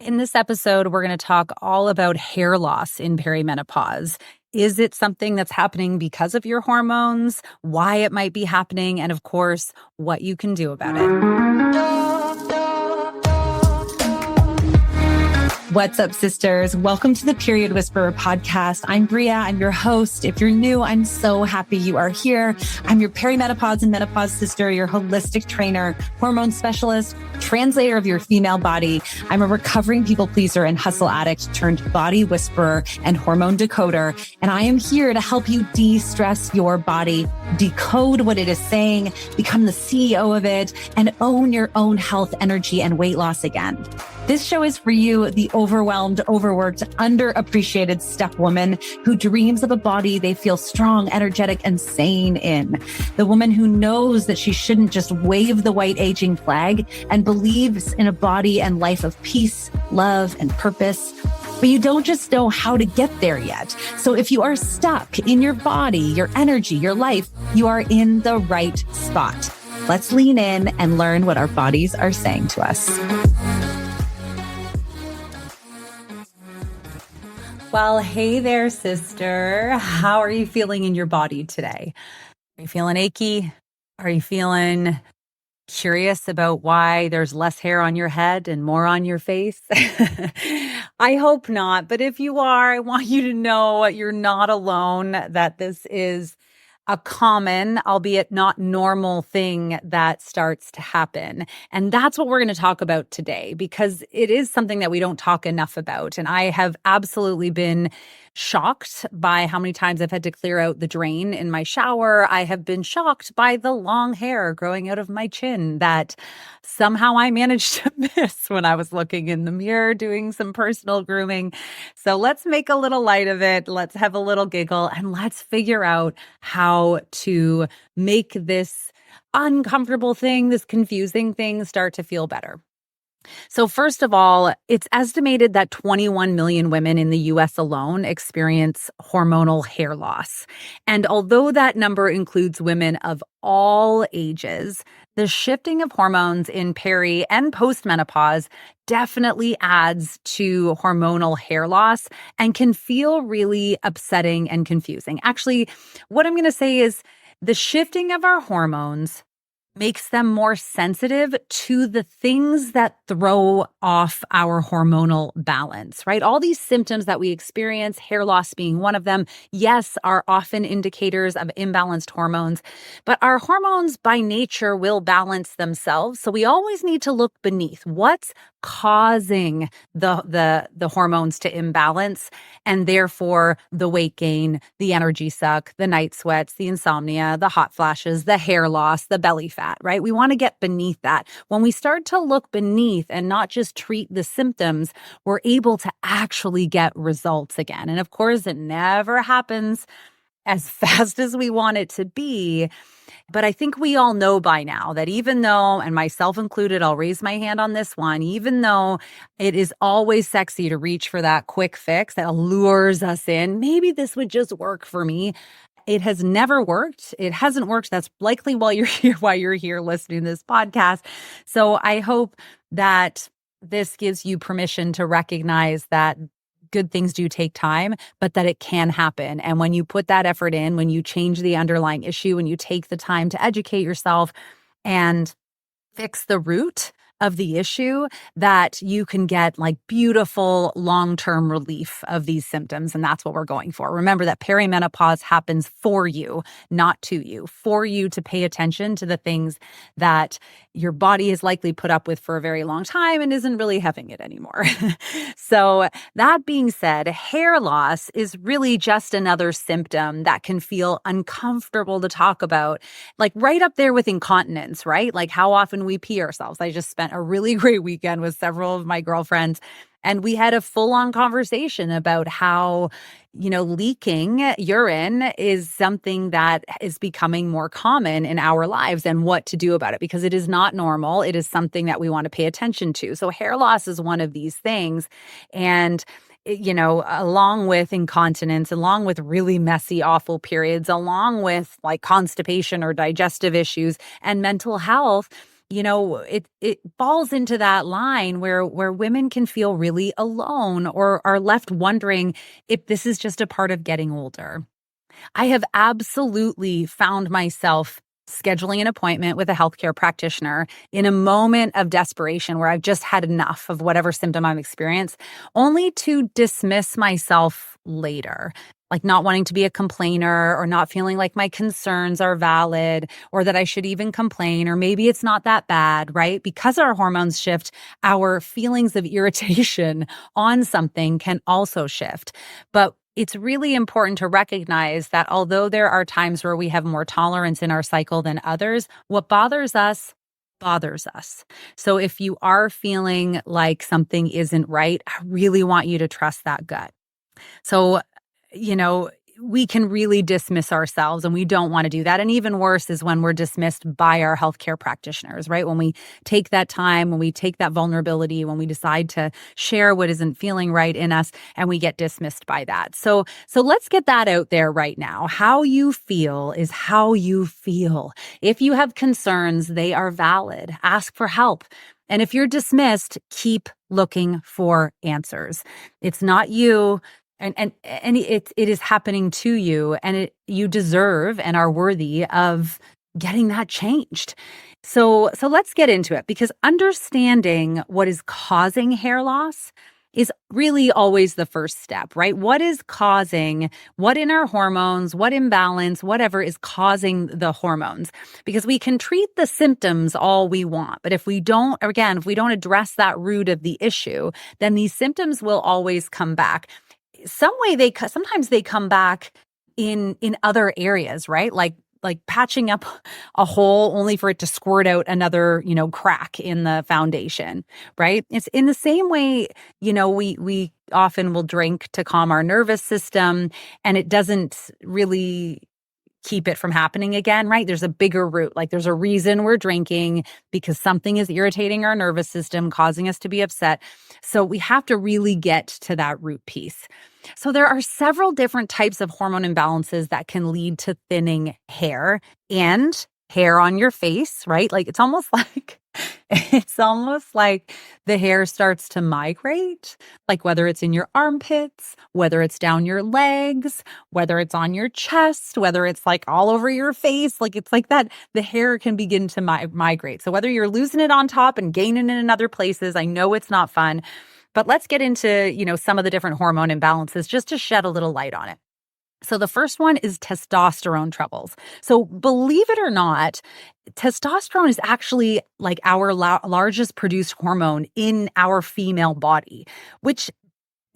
In this episode, we're going to talk all about hair loss in perimenopause. Is it something that's happening because of your hormones? Why it might be happening? And of course, what you can do about it. What's up, sisters? Welcome to the Period Whisperer podcast. I'm Bria. I'm your host. If you're new, I'm so happy you are here. I'm your perimenopause and menopause sister, your holistic trainer, hormone specialist, translator of your female body. I'm a recovering people pleaser and hustle addict turned body whisperer and hormone decoder. And I am here to help you de-stress your body, decode what it is saying, become the CEO of it, and own your own health, energy, and weight loss again. This show is for you, the overwhelmed, overworked, underappreciated step woman who dreams of a body they feel strong, energetic, and sane in. The woman who knows that she shouldn't just wave the white aging flag and believes in a body and life of peace, love, and purpose. But you don't just know how to get there yet. So if you are stuck in your body, your energy, your life, you are in the right spot. Let's lean in and learn what our bodies are saying to us. Well, hey there, sister. How are you feeling in your body today? Are you feeling achy? Are you feeling curious about why there's less hair on your head and more on your face? I hope not. But if you are, I want you to know you're not alone, that this is a common, albeit not normal thing that starts to happen. And that's what we're going to talk about today, because it is something that we don't talk enough about. And I have absolutely been shocked by how many times I've had to clear out the drain in my shower. I have been shocked by the long hair growing out of my chin that somehow I managed to miss when I was looking in the mirror doing some personal grooming. So let's make a little light of it. Let's have a little giggle and let's figure out how to make this uncomfortable thing, this confusing thing, start to feel better. So first of all, it's estimated that 21 million women in the US alone experience hormonal hair loss. And although that number includes women of all ages, the shifting of hormones in peri and postmenopause definitely adds to hormonal hair loss and can feel really upsetting and confusing. Actually, what I'm going to say is the shifting of our hormones makes them more sensitive to the things that throw off our hormonal balance, right? All these symptoms that we experience, hair loss being one of them, yes, are often indicators of imbalanced hormones, but our hormones by nature will balance themselves. So we always need to look beneath what's causing the hormones to imbalance, and therefore the weight gain, the energy suck, the night sweats, the insomnia, the hot flashes, the hair loss, the belly fat, right? We want to get beneath that. When we start to look beneath and not just treat the symptoms, we're able to actually get results again. And of course, it never happens as fast as we want it to be. But I think we all know by now that even though, and myself included, I'll raise my hand on this one, even though it is always sexy to reach for that quick fix that allures us in, maybe this would just work for me. It has never worked. It hasn't worked. That's likely why you're here listening to this podcast. So I hope that this gives you permission to recognize that good things do take time, but that it can happen. And when you put that effort in, when you change the underlying issue, when you take the time to educate yourself and fix the root of the issue, that you can get like beautiful long-term relief of these symptoms. And that's what we're going for. Remember that perimenopause happens for you, not to you, for you to pay attention to the things that your body is likely put up with for a very long time and isn't really having it anymore. So that being said, hair loss is really just another symptom that can feel uncomfortable to talk about, like right up there with incontinence, right? Like how often we pee ourselves. I just spent a really great weekend with several of my girlfriends, and we had a full-on conversation about how, leaking urine is something that is becoming more common in our lives and what to do about it, because it is not normal. It is something that we want to pay attention to. So hair loss is one of these things. And along with incontinence, along with really messy, awful periods, along with like constipation or digestive issues and mental health, it falls into that line where women can feel really alone or are left wondering if this is just a part of getting older. I have absolutely found myself scheduling an appointment with a healthcare practitioner in a moment of desperation where I've just had enough of whatever symptom I've experienced, only to dismiss myself later, like not wanting to be a complainer or not feeling like my concerns are valid or that I should even complain, or maybe it's not that bad, right? Because our hormones shift, our feelings of irritation on something can also shift. But it's really important to recognize that although there are times where we have more tolerance in our cycle than others, what bothers us bothers us. So if you are feeling like something isn't right, I really want you to trust that gut. So, you know, we can really dismiss ourselves, and we don't want to do that. And even worse is when we're dismissed by our healthcare practitioners, right? When we take that time, when we take that vulnerability, when we decide to share what isn't feeling right in us, and we get dismissed by that. So let's get that out there right now. How you feel is how you feel. If you have concerns, they are valid. Ask for help. And if you're dismissed, keep looking for answers. It's not you. And it is happening to you, and you deserve and are worthy of getting that changed. So let's get into it, because understanding what is causing hair loss is really always the first step, right? What is causing, what in our hormones, what imbalance, whatever is causing the hormones? Because we can treat the symptoms all we want, but if we don't address that root of the issue, then these symptoms will always come back. Sometimes they come back in other areas, right? Like patching up a hole only for it to squirt out another, crack in the foundation, right? It's in the same way, we often will drink to calm our nervous system, and it doesn't really keep it from happening again, right? There's a bigger root. Like there's a reason we're drinking, because something is irritating our nervous system, causing us to be upset. So we have to really get to that root piece. So there are several different types of hormone imbalances that can lead to thinning hair and hair on your face, right? Like it's almost like the hair starts to migrate, like whether it's in your armpits, whether it's down your legs, whether it's on your chest, whether it's like all over your face, like it's like that, the hair can begin to migrate. So whether you're losing it on top and gaining it in other places, I know it's not fun, but let's get into, some of the different hormone imbalances just to shed a little light on it. So the first one is testosterone troubles. So believe it or not, testosterone is actually like our largest produced hormone in our female body, which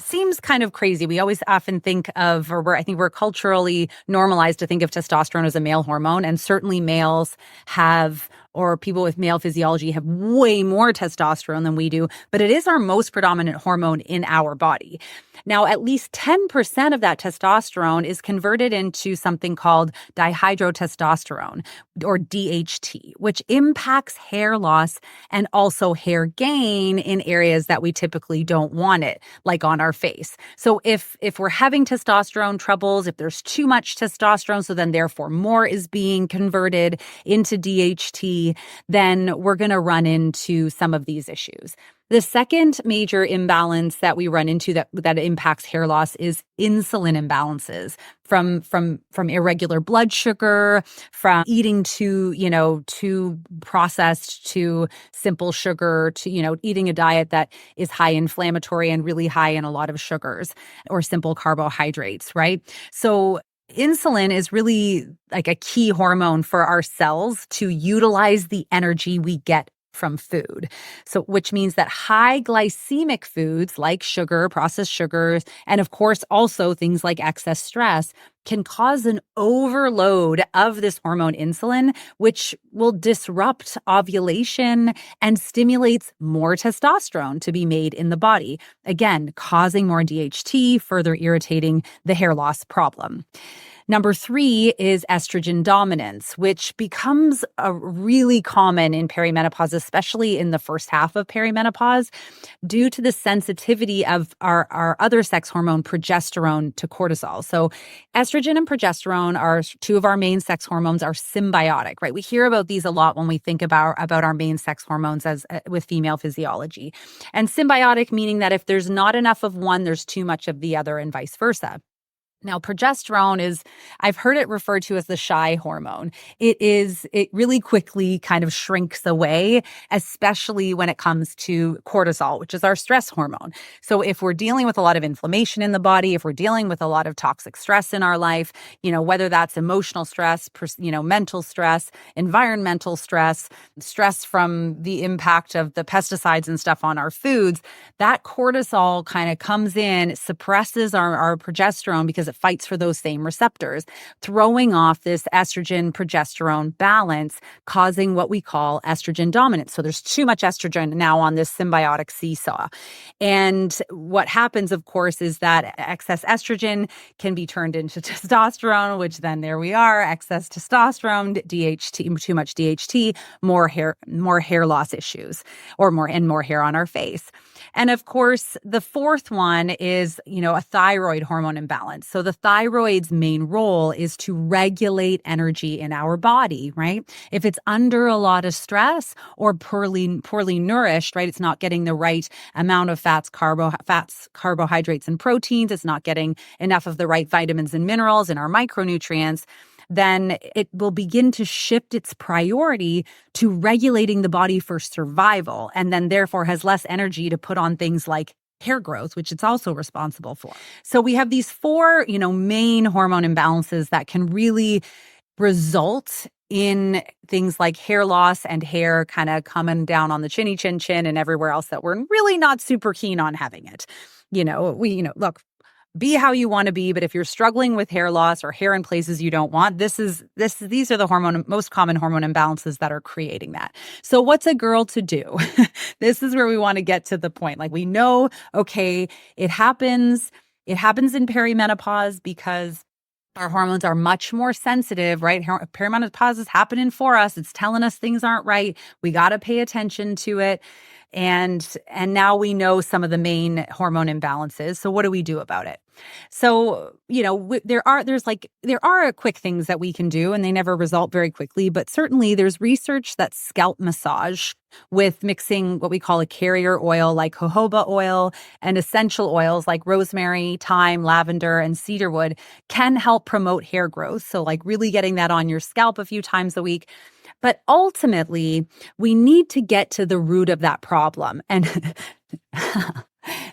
seems kind of crazy. We always often think of, I think we're culturally normalized to think of testosterone as a male hormone, and certainly males have, or people with male physiology have way more testosterone than we do, but it is our most predominant hormone in our body. Now, at least 10% of that testosterone is converted into something called dihydrotestosterone, or DHT, which impacts hair loss and also hair gain in areas that we typically don't want it, like on our face. So if we're having testosterone troubles, if there's too much testosterone, so then therefore more is being converted into DHT, then we're going to run into some of these issues. The second major imbalance that we run into that impacts hair loss is insulin imbalances from irregular blood sugar, from eating too processed, to simple sugar, to, eating a diet that is high inflammatory and really high in a lot of sugars or simple carbohydrates, right? So insulin is really like a key hormone for our cells to utilize the energy we get from food. So, which means that high glycemic foods like sugar, processed sugars, and of course also things like excess stress can cause an overload of this hormone insulin, which will disrupt ovulation and stimulates more testosterone to be made in the body, again, causing more DHT, further irritating the hair loss problem. Number three is estrogen dominance, which becomes really common in perimenopause, especially in the first half of perimenopause, due to the sensitivity of our other sex hormone, progesterone, to cortisol. So estrogen and progesterone are two of our main sex hormones, are symbiotic, right? We hear about these a lot when we think about our main sex hormones as with female physiology. And symbiotic meaning that if there's not enough of one, there's too much of the other and vice versa. Now, progesterone I've heard it referred to as the shy hormone. It really quickly kind of shrinks away, especially when it comes to cortisol, which is our stress hormone. So if we're dealing with a lot of inflammation in the body, if we're dealing with a lot of toxic stress in our life, whether that's emotional stress, mental stress, environmental stress, stress from the impact of the pesticides and stuff on our foods, that cortisol kind of comes in, suppresses our progesterone because it fights for those same receptors, throwing off this estrogen-progesterone balance, causing what we call estrogen dominance. So there's too much estrogen now on this symbiotic seesaw. And what happens, of course, is that excess estrogen can be turned into testosterone, which then there we are, excess testosterone, DHT, too much DHT, more hair loss issues, or more hair on our face. And of course, the fourth one is, a thyroid hormone imbalance. So the thyroid's main role is to regulate energy in our body, right? If it's under a lot of stress or poorly nourished, right? It's not getting the right amount of fats, carbohydrates, and proteins. It's not getting enough of the right vitamins and minerals and our micronutrients. Then it will begin to shift its priority to regulating the body for survival, and then therefore has less energy to put on things like hair growth, which it's also responsible for. So we have these four, main hormone imbalances that can really result in things like hair loss and hair kind of coming down on the chinny chin chin and everywhere else that we're really not super keen on having it. Look, be how you want to be, but if you're struggling with hair loss or hair in places you don't want, these are the most common hormone imbalances that are creating that. So what's a girl to do? This is where we want to get to the point. Like, we know, okay, it happens in perimenopause because our hormones are much more sensitive, right? Perimenopause is happening for us. It's telling us things aren't right. We got to pay attention to it. And now we know some of the main hormone imbalances. So what do we do about it? So, there are quick things that we can do, and they never result very quickly, but certainly there's research that scalp massage with mixing what we call a carrier oil like jojoba oil and essential oils like rosemary, thyme, lavender, and cedarwood can help promote hair growth. So like really getting that on your scalp a few times a week. But ultimately, we need to get to the root of that problem. And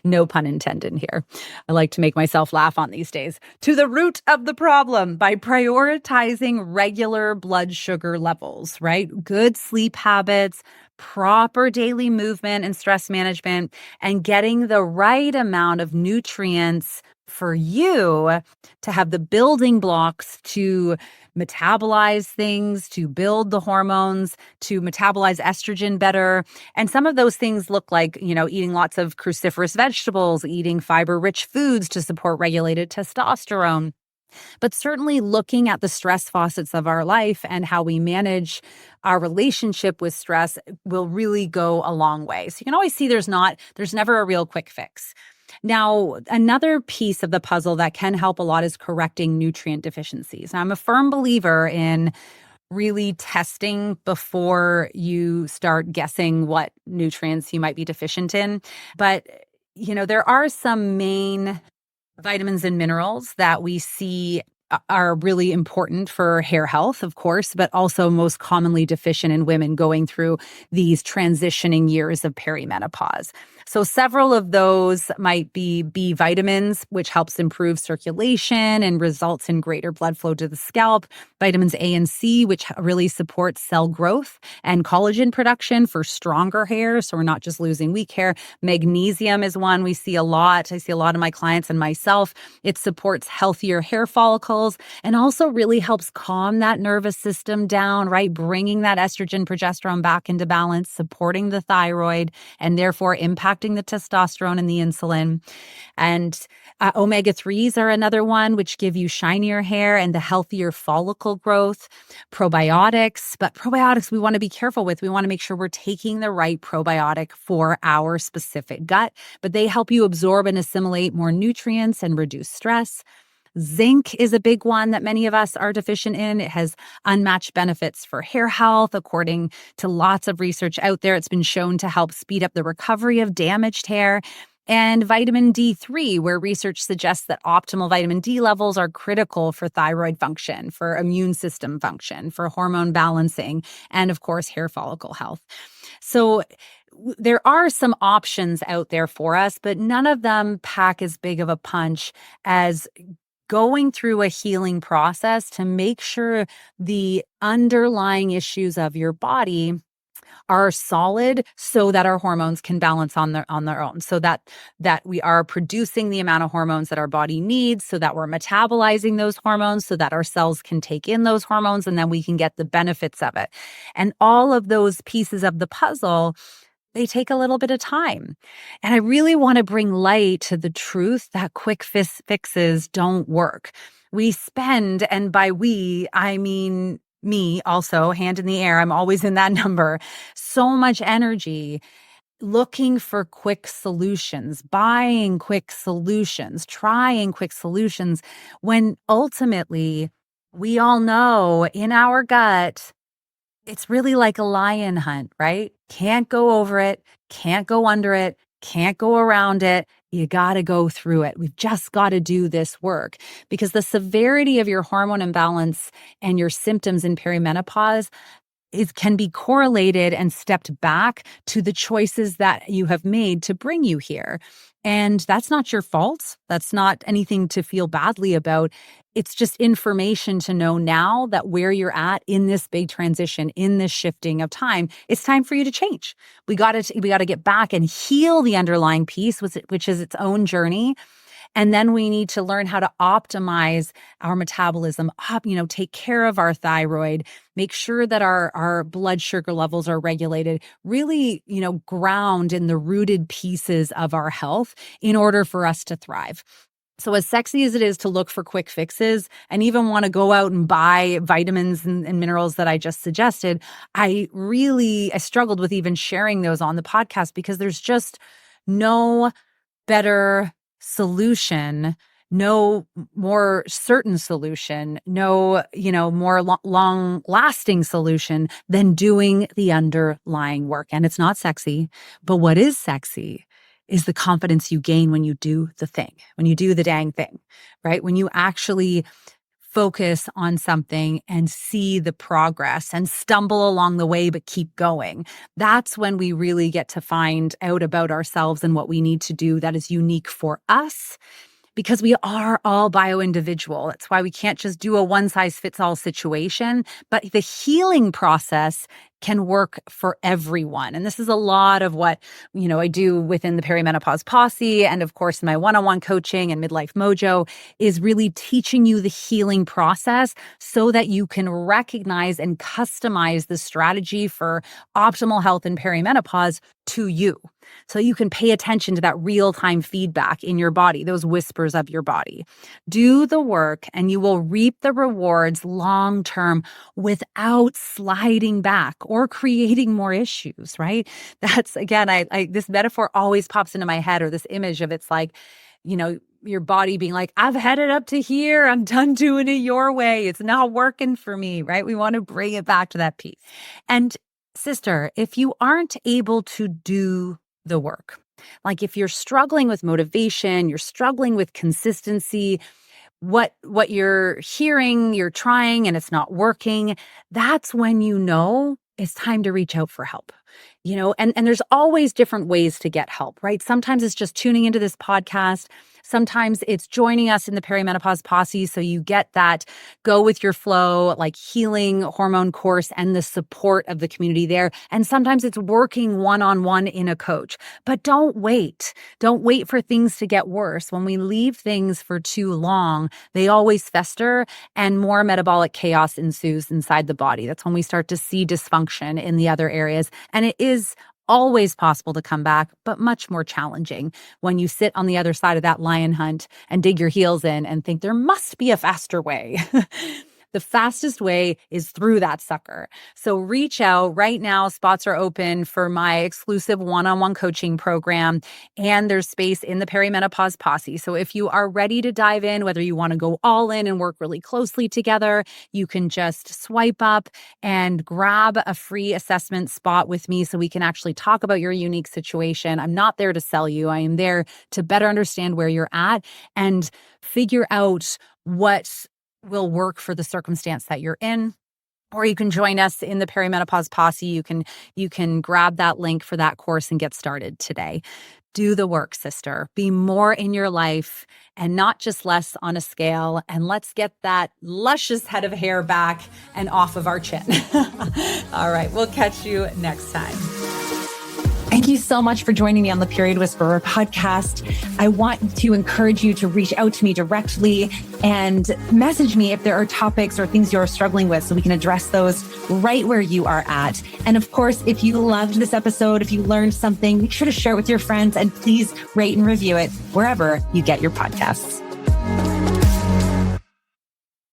no pun intended here. I like to make myself laugh on these days. To the root of the problem by prioritizing regular blood sugar levels, right? Good sleep habits, proper daily movement and stress management, and getting the right amount of nutrients for you to have the building blocks to metabolize things, to build the hormones, to metabolize estrogen better. And some of those things look like, eating lots of cruciferous vegetables, eating fiber-rich foods to support regulated testosterone. But certainly looking at the stress faucets of our life and how we manage our relationship with stress will really go a long way. So you can always see there's never a real quick fix. Now, another piece of the puzzle that can help a lot is correcting nutrient deficiencies. Now, I'm a firm believer in really testing before you start guessing what nutrients you might be deficient in. But, there are some main vitamins and minerals that we see are really important for hair health, of course, but also most commonly deficient in women going through these transitioning years of perimenopause. So several of those might be B vitamins, which helps improve circulation and results in greater blood flow to the scalp. Vitamins A and C, which really supports cell growth and collagen production for stronger hair, so we're not just losing weak hair. Magnesium is one we see a lot. I see a lot of my clients and myself. It supports healthier hair follicles and also really helps calm that nervous system down, right? Bringing that estrogen, progesterone back into balance, supporting the thyroid, and therefore impacting disrupting the testosterone and the insulin. And omega-3s are another one, which give you shinier hair and the healthier follicle growth. Probiotics, but probiotics we want to be careful with. We want to make sure we're taking the right probiotic for our specific gut, but they help you absorb and assimilate more nutrients and reduce stress. Zinc is a big one that many of us are deficient in. It has unmatched benefits for hair health. According to lots of research out there, it's been shown to help speed up the recovery of damaged hair. And vitamin D3, where research suggests that optimal vitamin D levels are critical for thyroid function, for immune system function, for hormone balancing, and of course, hair follicle health. So there are some options out there for us, but none of them pack as big of a punch as going through a healing process to make sure the underlying issues of your body are solid so that our hormones can balance on their own, so that we are producing the amount of hormones that our body needs, so that we're metabolizing those hormones, so that our cells can take in those hormones, and then we can get the benefits of it. And all of those pieces of the puzzle, they take a little bit of time. And I really want to bring light to the truth that quick fixes don't work. We spend, and by we, I mean me also, hand in the air, I'm always in that number, so much energy looking for quick solutions, buying quick solutions, trying quick solutions, when ultimately we all know in our gut, it's really like a lion hunt, right? Can't go over it, can't go under it, can't go around it. You got to go through it. We've just got to do this work, because the severity of your hormone imbalance and your symptoms in perimenopause can be correlated and stepped back to the choices that you have made to bring you here. And that's not your fault. That's not anything to feel badly about. It's just information to know now that where you're at in this big transition, in this shifting of time, it's time for you to change. We got to get back and heal the underlying piece, which is its own journey. And then we need to learn how to optimize our metabolism, take care of our thyroid, make sure that our blood sugar levels are regulated, really, ground in the rooted pieces of our health in order for us to thrive. So as sexy as it is to look for quick fixes and even want to go out and buy vitamins and minerals that I just suggested, I struggled with even sharing those on the podcast, because there's just no better solution, no more certain solution, no, more long-lasting solution than doing the underlying work. And it's not sexy, but what is sexy is the confidence you gain when you do the thing, when you do the dang thing, right? When you actually focus on something and see the progress and stumble along the way, but keep going. That's when we really get to find out about ourselves and what we need to do that is unique for us, because we are all bio-individual. That's why we can't just do a one-size-fits-all situation, but the healing process can work for everyone. And this is a lot of what, I do within the Perimenopause Posse, and of course, my one-on-one coaching and Midlife Mojo is really teaching you the healing process so that you can recognize and customize the strategy for optimal health in perimenopause to you. So you can pay attention to that real-time feedback in your body, those whispers of your body. Do the work and you will reap the rewards long-term without sliding back or creating more issues, right? That's, again, I this metaphor always pops into my head, or this image of, it's like, your body being like, I've headed up to here. I'm done doing it your way. It's not working for me, right? We want to bring it back to that piece. And sister, if you aren't able to do the work, like if you're struggling with motivation, you're struggling with consistency, what you're hearing, you're trying, and it's not working, that's when it's time to reach out for help. And there's always different ways to get help, right? Sometimes it's just tuning into this podcast. Sometimes it's joining us in the Perimenopause Posse, so you get that go with your flow, like healing hormone course and the support of the community there. And sometimes it's working one-on-one in a coach. But don't wait. Don't wait for things to get worse. When we leave things for too long, they always fester and more metabolic chaos ensues inside the body. That's when we start to see dysfunction in the other areas. And it is always possible to come back, but much more challenging when you sit on the other side of that lion hunt and dig your heels in and think there must be a faster way. The fastest way is through that sucker. So reach out right now. Spots are open for my exclusive one-on-one coaching program, and there's space in the Perimenopause Posse. So if you are ready to dive in, whether you want to go all in and work really closely together, you can just swipe up and grab a free assessment spot with me so we can actually talk about your unique situation. I'm not there to sell you. I am there to better understand where you're at and figure out what will work for the circumstance that you're in. Or you can join us in the Perimenopause Posse. You can grab that link for that course and get started today. Do the work, sister. Be more in your life and not just less on a scale. And let's get that luscious head of hair back and off of our chin. All right, we'll catch you next time. Thank you so much for joining me on the Period Whisperer podcast. I want to encourage you to reach out to me directly and message me if there are topics or things you're struggling with so we can address those right where you are at. And of course, if you loved this episode, if you learned something, make sure to share it with your friends and please rate and review it wherever you get your podcasts.